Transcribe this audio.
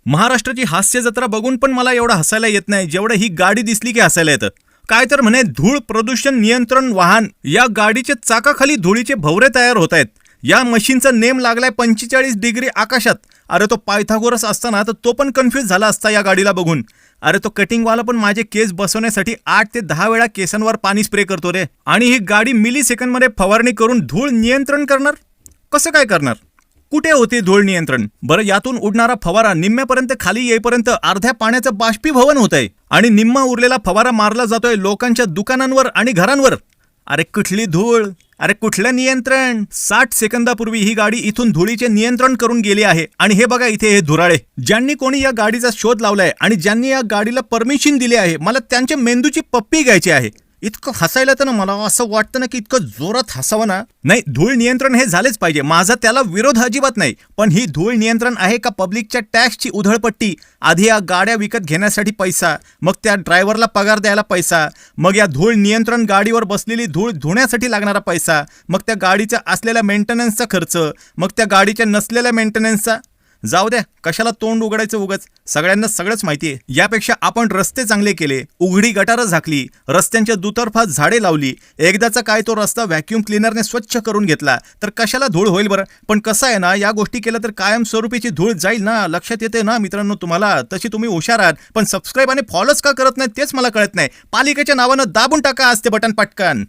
महाराष्ट्राची हास्य जत्रा बघून पण मला एवढं हसायला येत नाही जेवढं ही गाडी दिसली की हसायला येतं. काय तर म्हणे धूळ प्रदूषण नियंत्रण वाहन. या गाडीच्या चाकाखाली धुळीचे भवरे तयार होत आहेत. या मशीनचा नेम लागलाय 45 डिग्री आकाशात. अरे तो पायथागोरस असताना तर तो पण कन्फ्यूज झाला असता या गाडीला बघून. अरे तो कटिंगवाला पण माझे केस बसवण्यासाठी 8 ते 10 वेळा केसांवर पाणी स्प्रे करतो रे. आणि ही गाडी मिली सेकंडमध्ये फवारणी करून धूळ नियंत्रण करणार. कसं काय करणार? कुठे होते धूळ नियंत्रण? बरं, यातून उडणारा फवारा निम्म्यापर्यंत खाली येईपर्यंत अर्ध्या पाण्याचं बाष्पीभवन होत आहे आणि निम्मा उरलेला फवारा मारला जातोय लोकांच्या दुकानांवर आणि घरांवर. अरे कुठली धूळ? अरे कुठलं नियंत्रण? 60 सेकंदापूर्वी ही गाडी इथून धुळीचे नियंत्रण करून गेली आहे. आणि हे बघा इथे हे धुराळे. ज्यांनी कोणी या गाडीचा शोध लावलाय आणि ज्यांनी या गाडीला परमिशन दिली आहे, मला त्यांच्या मेंदूची पप्पी घ्यायची आहे. इतकं हसायला तर ना मला असं वाटतं ना की इतकं जोरात हसावं ना. नाही, धूळ नियंत्रण हे झालेच पाहिजे, माझा त्याला विरोध अजिबात नाही. पण ही धूळ नियंत्रण आहे का पब्लिकच्या टॅक्सची उधळपट्टी? आधी या गाड्या विकत घेण्यासाठी पैसा, मग त्या ड्रायव्हरला पगार द्यायला पैसा, मग या धूळ नियंत्रण गाडीवर बसलेली धूळ धुण्यासाठी लागणारा पैसा, मग त्या गाडीचा असलेल्या मेंटेनन्सचा खर्च, मग त्या गाडीच्या नसलेल्या मेंटेनन्सचा. जाऊ द्या, कशाला तोंड उघडायचं उगाच. सगळ्यांना सगळंच माहिती आहे. यापेक्षा आपण रस्ते चांगले केले, उघडी गटारं झाकली, रस्त्यांच्या दुतर्फा झाडे लावली, एकदाचा काय तो रस्ता व्हॅक्यूम क्लिनरने स्वच्छ करून घेतला तर कशाला धूळ होईल बरं. पण कसं आहे ना, या गोष्टी केल्या तर कायमस्वरूपीची धूळ जाईल ना. लक्षात येते ना मित्रांनो तुम्हाला? तशी तुम्ही हुशार आहात, पण सबस्क्राईब आणि फॉलोच का करत नाही तेच मला कळत नाही. पालिकेच्या नावानं दाबून टाका आज ते बटन पटकन.